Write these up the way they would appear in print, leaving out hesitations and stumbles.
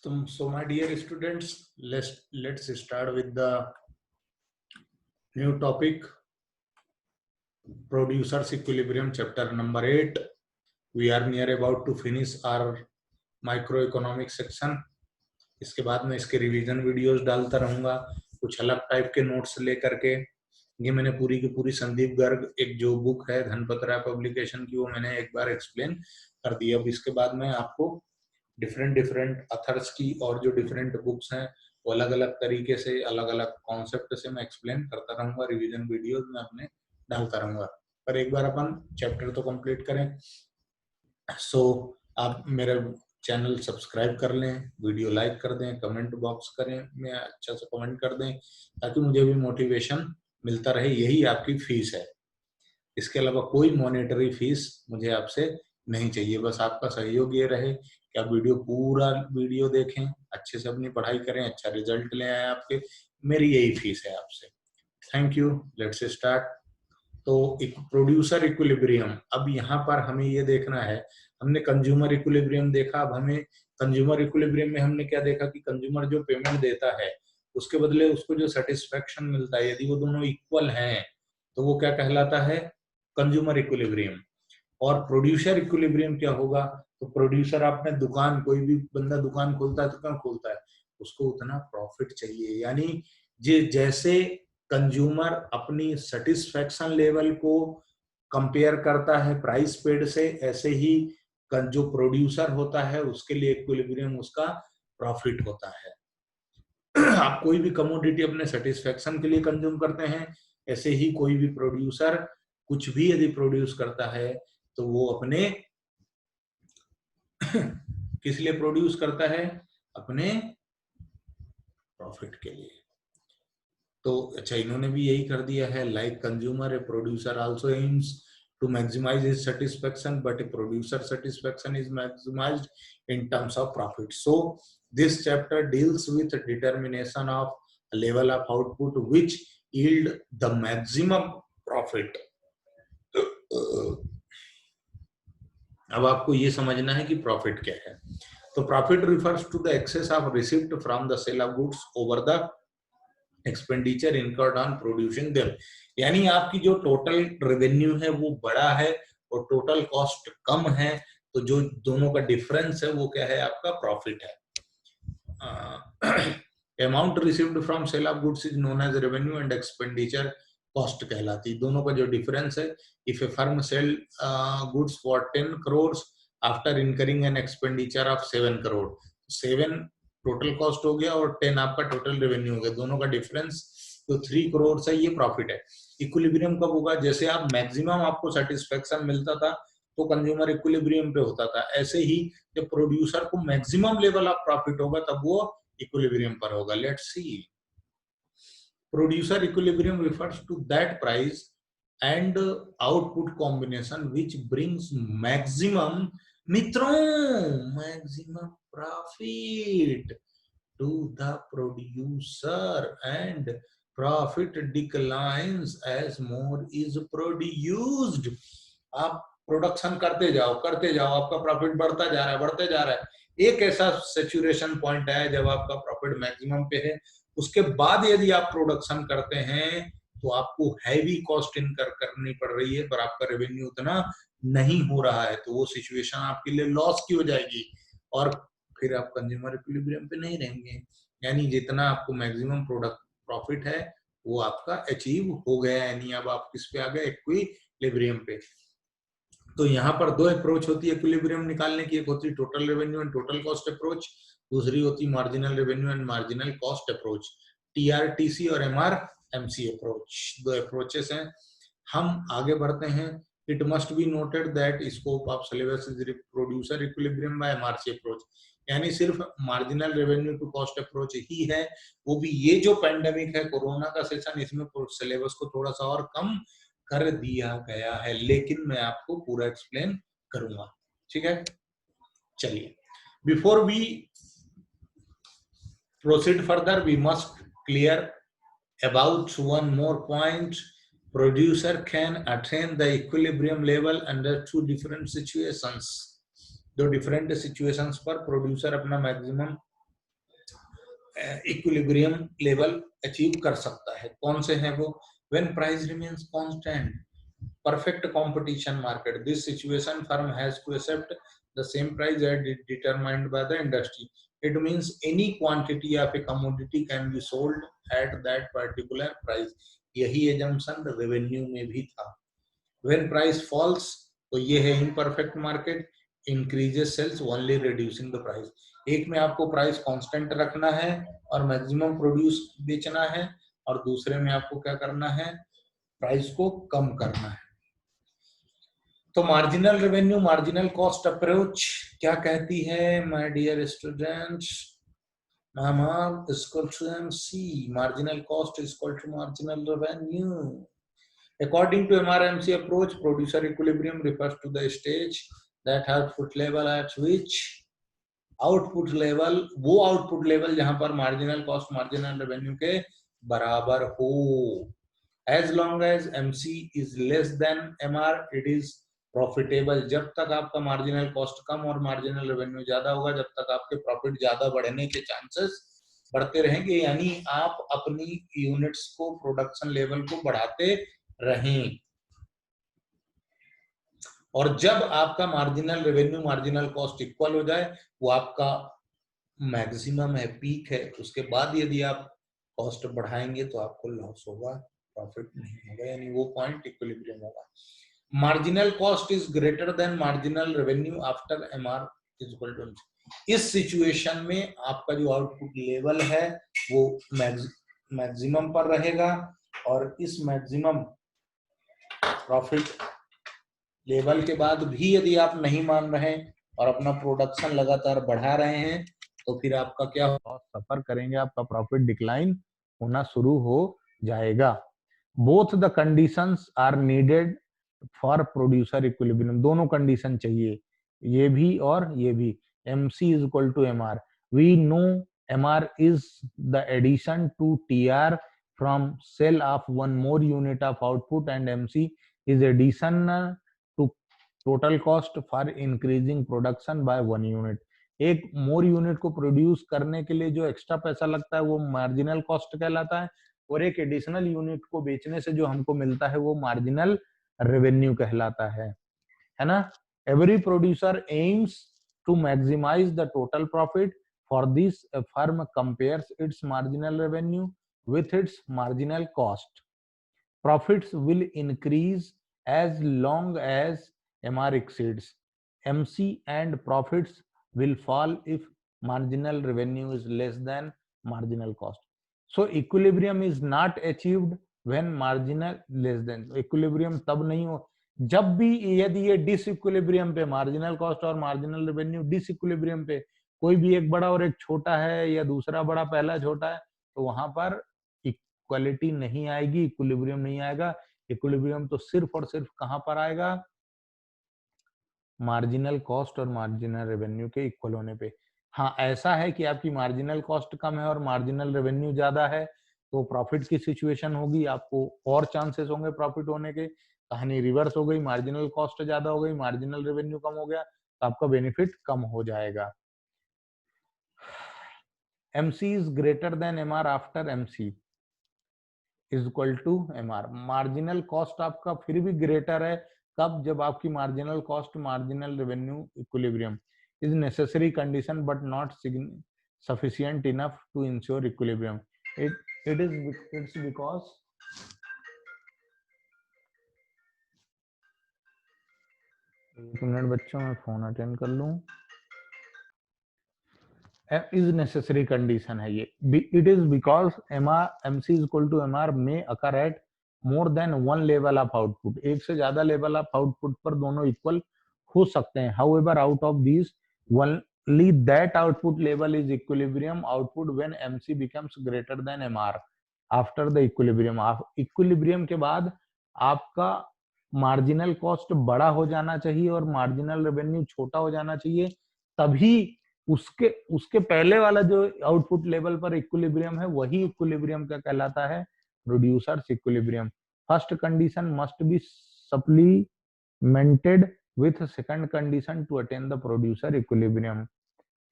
So my dear students, let's start with the new topic, producers equilibrium, chapter number 8. We are near about to finish our microeconomic section. इसके बाद मैं इसके revision videos डालता रहूंगा, कुछ अलग type के नोट्स लेकर के। ये मैंने पूरी की पूरी संदीप गर्ग एक जो बुक है धनपत राय पब्लिकेशन की, वो मैंने एक बार एक्सप्लेन कर दी। अब इसके बाद मैं आपको डिफरेंट अथर्स की और जो डिफरेंट बुक्स हैं वो अलग अलग तरीके से अलग अलग कॉन्सेप्ट से मैं एक्सप्लेन करता रहूंगा, रिवीजन वीडियोस में अपने डालता रहूंगा। पर एक बार अपन चैप्टर तो कंप्लीट करें। सो आप मेरा चैनल सब्सक्राइब कर लें, वीडियो लाइक कर दें, कमेंट बॉक्स करें में अच्छा से कमेंट कर दें ताकि मुझे भी मोटिवेशन मिलता रहे। यही आपकी फीस है, इसके अलावा कोई मॉनेटरी फीस मुझे आपसे नहीं चाहिए। बस आपका सहयोग ये रहे कि आप पूरा वीडियो देखें, अच्छे से अपनी पढ़ाई करें, अच्छा रिजल्ट ले आए आपके। मेरी यही फीस है आपसे। Thank you. Let's start. तो एक प्रोड्यूसर इक्विलिब्रियम, अब यहाँ पर हमें ये देखना है, हमने कंज्यूमर इक्विलिब्रियम देखा, अब हमें कंज्यूमर इक्विलिब्रियम में हमने क्या देखा कि कंज्यूमर जो पेमेंट देता है उसके बदले उसको जो सेटिस्फेक्शन मिलता है, यदि वो दोनों इक्वल हैं तो वो क्या कहलाता है, कंज्यूमर इक्विलिब्रियम। और प्रोड्यूसर इक्विलिब्रियम क्या होगा, तो प्रोड्यूसर आपने दुकान, कोई भी बंदा दुकान खोलता है तो क्यों खोलता है, उसको उतना प्रॉफिट चाहिए। यानी जैसे कंज्यूमर अपनी सेटिस्फेक्शन लेवल को कंपेयर करता है प्राइस पेड से, ऐसे ही जो प्रोड्यूसर होता है उसके लिए इक्विलिब्रियम उसका प्रॉफिट होता है। आप कोई भी कमोडिटी अपने सेटिस्फेक्शन के लिए कंज्यूम करते हैं, ऐसे ही कोई भी प्रोड्यूसर कुछ भी यदि प्रोड्यूस करता है तो वो अपने किस लिए प्रोड्यूस करता है, अपने प्रॉफिट के लिए। तो अच्छा, इन्होंने भी यही कर दिया है, like consumer, a producer also aims to maximise his satisfaction but a producer satisfaction is maximised in terms of profit. So this chapter deals with determination of level of output which yield the maximum profit. अब आपको ये समझना है कि profit क्या है। तो profit refers to the excess of receipt from the sale of goods over the expenditure incurred on producing them. यानी आपकी जो टोटल रेवेन्यू है वो बड़ा है और टोटल कॉस्ट कम है, तो जो दोनों का डिफरेंस है वो क्या है, आपका प्रॉफिट है। Amount received from sale of goods is known as revenue and expenditure cost कहलाती। दोनों का जो डिफरेंस है, if a firm sell goods for 10 crores after incurring an expenditure of 7 crore, 7 total cost हो गया और 10 आपका टोटल रेवेन्यू हो गया, दोनों का डिफरेंस तो 3 crore है, ये प्रॉफिट है। इक्विलिब्रियम कब होगा, जैसे आप मैक्सिमम आपको सेटिस्फेक्शन मिलता था तो कंज्यूमर इक्विलिब्रियम पे होता था, ऐसे ही जब प्रोड्यूसर को मैक्सिमम लेवल ऑफ प्रॉफिट होगा तब वो इक्विलिब्रियम पर होगा। Let's see. Producer equilibrium refers to that price and output combination which brings maximum, मित्रों, maximum profit to the producer and profit declines as more is produced। आप production करते जाओ, आपका प्रॉफिट बढ़ता जा रहा है। एक ऐसा सैचुरेशन पॉइंट है जब आपका प्रॉफिट मैक्सिमम पे है, उसके बाद यदि आप प्रोडक्शन करते हैं तो आपको हैवी कॉस्ट इनकर करनी पड़ रही है पर आपका रेवेन्यू उतना नहीं हो रहा है, तो वो सिचुएशन आपके लिए लॉस की हो जाएगी और फिर आप कंज्यूमर इक्विलिब्रियम पे नहीं रहेंगे। यानी जितना आपको मैक्सिमम प्रोडक्ट प्रॉफिट है वो आपका अचीव हो गया, यानी अब आप किस पे आ गए, इक्विलिब्रियम पे। तो यहाँ पर दो अप्रोच होती है इक्विलिब्रियम निकालने की, एक होती है total revenue and total cost approach, दूसरी होती है marginal revenue and marginal cost approach, TRTC और एमआरएमसी अप्रोच। दो अप्रोचेस हैं। हम आगे बढ़ते हैं। It must be noted that scope of syllabus is producer equilibrium by MRC approach, यानी सिर्फ marginal revenue to cost approach ही है, वो भी ये जो पैंडेमिक है, कोरोना का सेशन, इसमें सिलेबस को थोड़ा सा और कम कर दिया गया है, लेकिन मैं आपको पूरा एक्सप्लेन करूंगा। ठीक है, चलिए। Before we proceed further we must clear about one more point. Producer can attain the equilibrium level under two different situations. दो डिफरेंट सिचुएशंस पर प्रोड्यूसर अपना मैक्सिमम इक्विलिब्रियम लेवल अचीव कर सकता है। कौन से हैं वो? When price remains constant, perfect competition market, this situation firm has to accept the same price as determined by the industry. It means any quantity of a commodity can be sold at that particular price. यही assumption revenue में भी था। when price falls, तो ये है imperfect market, increases sales only reducing the price. एक में आपको प्राइस कांस्टेंट रखना है और मैक्सिमम प्रोड्यूस बेचना है, और दूसरे में आपको क्या करना है? प्राइस को कम करना है। तो marginal revenue marginal cost approach क्या कहती है my dear students? MR equal to MC, marginal cost equal to marginal revenue. According to MRMC approach, producer equilibrium refers to the stage that output level at which output level, वो output level जहां पर marginal cost marginal revenue के बराबर हो। As long as MC is less than MR, it is profitable. जब तक आपका marginal cost कम और मार्जिनल रेवेन्यू ज्यादा होगा, जब तक आपके प्रॉफिट ज्यादा बढ़ने के चांसेस बढ़ते रहेंगे, यानी आप अपनी यूनिट्स को, प्रोडक्शन लेवल को बढ़ाते रहें। और जब आपका marginal revenue marginal cost equal हो जाए, वो आपका मैक्सिमम है, पीक है। उसके बाद यदि आप कॉस्ट बढ़ाएंगे तो आपको लॉस होगा, प्रॉफिट नहीं होगा, यानी वो पॉइंट इक्विलिब्रियम होगा। Marginal cost is greater than marginal revenue after MR is equal to MC. इस सिचुएशन में आपका जो आउटपुट लेवल है वो मैक्सिमम पर रहेगा, और इस मैक्सिमम प्रॉफिट लेवल के बाद भी यदि आप नहीं मान रहे और अपना प्रोडक्शन लगातार बढ़ा रहे हैं, तो फिर आपका क्या सफर करेंगे, आपका प्रॉफिट डिक्लाइन होना शुरू हो जाएगा। Both the conditions are needed for producer equilibrium, दोनों कंडीशन चाहिए, ये भी और ये भी। MC is equal to MR, we know MR is the addition to TR from sale of one more unit of output, and MC is addition to total cost for increasing production by 1 unit. एक more unit को produce करने के लिए जो extra पैसा लगता है वो मार्जिनल कॉस्ट कहलाता है, और एक एडिशनल यूनिट को बेचने से जो हमको मिलता है वो मार्जिनल रेवेन्यू कहलाता है ना। Every producer aims to maximise the total profit, for this firm compares its marginal revenue with its marginal cost. Profits will increase as long as MR exceeds MC, and profits will fall if marginal revenue is less than marginal cost. So equilibrium is not achieved when marginal less than. Equilibrium तब नहीं हो जब भी यदि ये disequilibrium पे, marginal cost और marginal revenue disequilibrium पे, कोई भी एक बड़ा और एक छोटा है या दूसरा बड़ा पहला छोटा है, तो वहां पर इक्वालिटी नहीं आएगी, इक्विलिब्रियम नहीं आएगा। इक्विलिब्रियम तो सिर्फ और सिर्फ कहां पर आएगा? मार्जिनल कॉस्ट और मार्जिनल रेवेन्यू के इक्वल होने पे। हाँ, ऐसा है कि आपकी मार्जिनल कॉस्ट कम है और मार्जिनल रेवेन्यू ज्यादा है, तो प्रॉफिट की सिचुएशन होगी, आपको और चांसेस होंगे प्रॉफिट होने के। कहानी रिवर्स हो गई, मार्जिनल कॉस्ट ज्यादा हो गई, मार्जिनल रेवेन्यू कम हो गया, तो आपका बेनिफिट कम हो जाएगा। MC is greater than MR after MC is equal to MR। Marginal cost आपका फिर भी ग्रेटर है कब? जब आपकी marginal cost marginal revenue equilibrium is necessary condition but not sufficient enough to ensure equilibrium. It's because एक minute बच्चों, मैं फोन अटेंड कर लूं। is necessary condition है ये। It is because MC is equal to MR may occur at more than one level of output। एक से ज्यादा लेवल ऑफ आउटपुट पर दोनों इक्वल हो सकते हैं। However, out of these, only that output level is equilibrium output when MC becomes greater than MR after the equilibrium। Equilibrium के बाद आपका मार्जिनल कॉस्ट बड़ा हो जाना चाहिए और मार्जिनल रेवेन्यू छोटा हो जाना चाहिए, तभी उसके पहले वाला जो आउटपुट लेवल पर इक्विलिब्रियम है वही इक्विलिब्रियम क्या कहलाता है? Producers equilibrium. First condition must be supplemented with second condition to attain the producer equilibrium.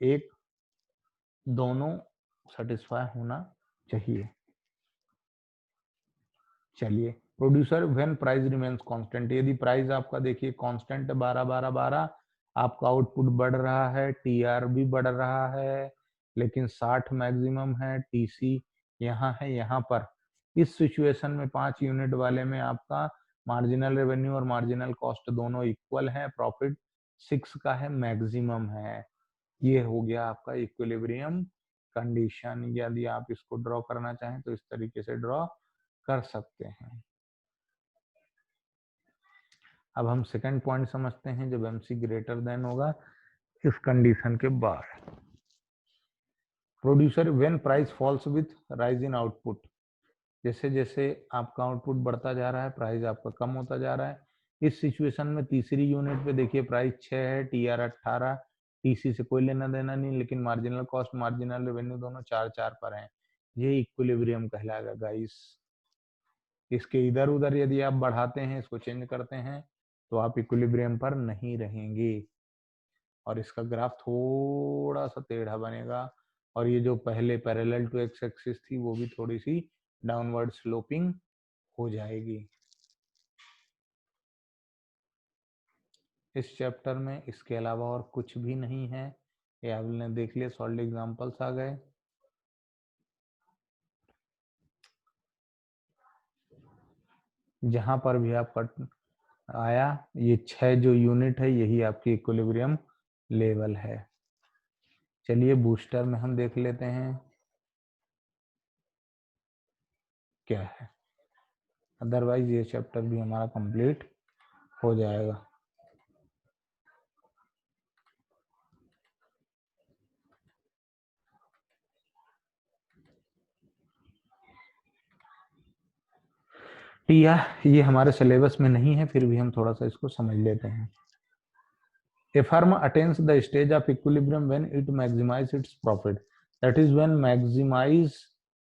एक दोनों सेटिस्फाई होना चाहिए। चलिए, producer when price remains constant, यदि प्राइस आपका देखिए कांस्टेंट 12 आपका आउटपुट बढ़ रहा है, टीआर भी बढ़ रहा है, लेकिन 60 मैक्सिमम है, टीसी यहाँ है, यहाँ पर इस सिचुएशन में 5 यूनिट वाले में आपका मार्जिनल रेवेन्यू और मार्जिनल कॉस्ट दोनों इक्वल है, प्रॉफिट 6 का है, मैक्सिमम है। ये हो गया आपका इक्विलिब्रियम कंडीशन। यदि आप इसको ड्रॉ करना चाहें तो इस तरीके से ड्रॉ कर सकते हैं। अब हम सेकंड पॉइंट समझते हैं, जब एमसी ग्रेटर देन होगा इस कंडीशन के बाद। Producer when price falls with rise in output, जैसे जैसे आपका आउटपुट बढ़ता जा रहा है प्राइस आपका कम होता जा रहा है। इस सिचुएशन में तीसरी यूनिट पे देखिए प्राइस 6 है, टीआर 18, टीसी से कोई लेना देना नहीं, लेकिन मार्जिनल कॉस्ट मार्जिनल रेवेन्यू दोनों 4 पर हैं। ये इक्विलिब्रियम कहलाएगा गाइस। इसके इधर उधर यदि आप बढ़ाते हैं, इसको चेंज करते हैं, तो आप इक्विलिब्रियम पर नहीं रहेंगे और इसका ग्राफ थोड़ा सा टेढ़ा बनेगा। और ये जो पहले पैरेलल टू एक्स एक्सिस थी वो भी थोड़ी सी डाउनवर्ड स्लोपिंग हो जाएगी। इस चैप्टर में इसके अलावा और कुछ भी नहीं है, ये आपने देख लिया, सॉल्ड एग्जांपल्स आ गए। जहां पर भी आपका आया, ये 6 जो यूनिट है यही आपकी इक्विलिब्रियम लेवल है। चलिए बूस्टर में हम देख लेते हैं क्या है, अदरवाइज ये चैप्टर भी हमारा कंप्लीट हो जाएगा। ये हमारे सिलेबस में नहीं है, फिर भी हम थोड़ा सा इसको समझ लेते हैं। A firm attains the stage of equilibrium when it maximizes its profit. That is when maximize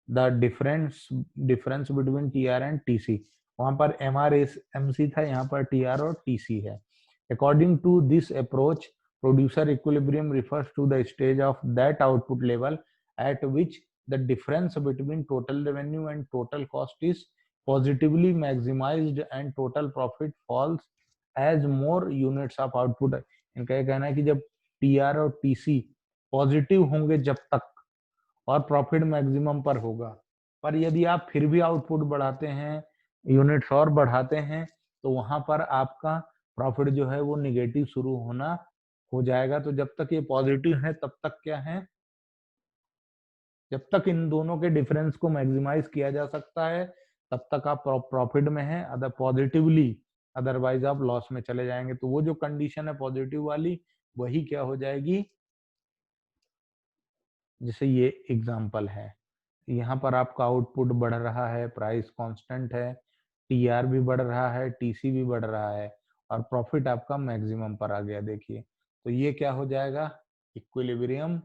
the difference between TR and TC. वहां पर MRMC था, यहाँ पर TR और TC है। According to this approach, producer equilibrium refers to the stage of that output level at which the difference between total revenue and total cost is positively maximized and total profit falls as more units of output। इनका ये कहना है कि जब TR और TC positive होंगे जब तक और प्रॉफिट मैक्सिमम पर होगा, पर यदि आप फिर भी आउटपुट बढ़ाते हैं, यूनिट्स और बढ़ाते हैं, तो वहां पर आपका प्रॉफिट जो है वो निगेटिव शुरू होना हो जाएगा। तो जब तक ये पॉजिटिव है तब तक क्या है, जब तक इन दोनों के डिफरेंस को मैक्सिमाइज किया जा सकता है तब तक आप प्रॉफिट में हैं, अदर पॉजिटिवली, अदरवाइज आप लॉस में चले जाएंगे। तो वो जो कंडीशन है पॉजिटिव वाली, वही क्या हो जाएगी, जैसे ये एग्जांपल है, यहाँ पर आपका आउटपुट बढ़ रहा है, प्राइस कांस्टेंट है, टीआर भी बढ़ रहा है, टीसी भी बढ़ रहा है और प्रॉफिट आपका मैक्सिमम पर आ गया। देखिए तो ये क्या हो जाएगा, equilibrium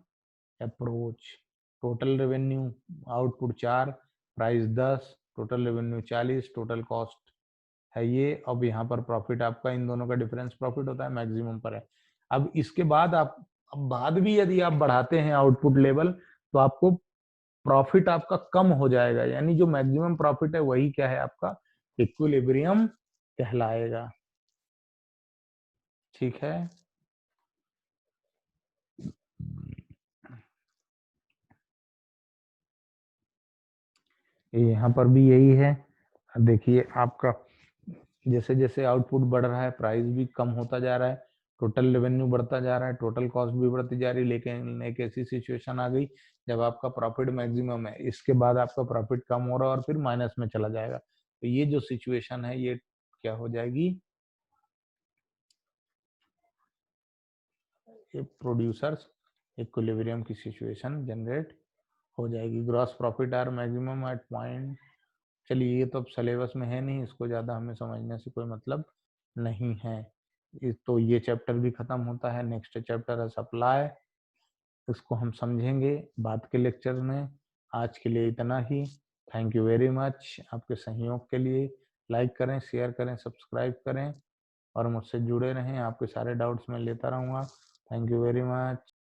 approach. Total revenue output 4, price 10, total revenue 40, total cost है ये। अब यहाँ पर प्रॉफिट आपका, इन दोनों का डिफरेंस प्रॉफिट होता है, मैक्सिमम पर है। अब इसके बाद आप, अब बाद भी यदि आप बढ़ाते हैं आउटपुट लेवल, तो आपको प्रॉफिट आपका कम हो जाएगा, यानी जो मैक्सिमम प्रॉफिट है वही क्या है आपका इक्विलिब्रियम कहलाएगा। ठीक है, यहाँ पर भी यही है। देखिए आपका जैसे जैसे आउटपुट बढ़ रहा है प्राइस भी कम होता जा रहा है, टोटल रेवेन्यू बढ़ता जा रहा है, टोटल कॉस्ट भी बढ़ती जा रही है, लेकिन एक ऐसी सिचुएशन आ गई जब आपका प्रॉफिट मैक्सिमम है, इसके बाद आपका प्रॉफिट कम हो रहा है और फिर माइनस में चला जाएगा। तो ये जो सिचुएशन है ये क्या हो जाएगी, ये प्रोड्यूसर्स इक्विलिब्रियम की सिचुएशन जनरेट हो जाएगी। Gross profit are maximum at point. चलिए ये तो अब सिलेबस में है नहीं, इसको ज़्यादा हमें समझने से कोई मतलब नहीं है। तो ये चैप्टर भी खत्म होता है। नेक्स्ट चैप्टर है सप्लाई, इसको हम समझेंगे बाद के लेक्चर में। आज के लिए इतना ही। थैंक यू वेरी मच आपके सहयोग के लिए। लाइक करें, शेयर करें, सब्सक्राइब करें और मुझसे जुड़े रहें। आपके सारे डाउट्स मैं लेता रहूँगा। Thank you very much.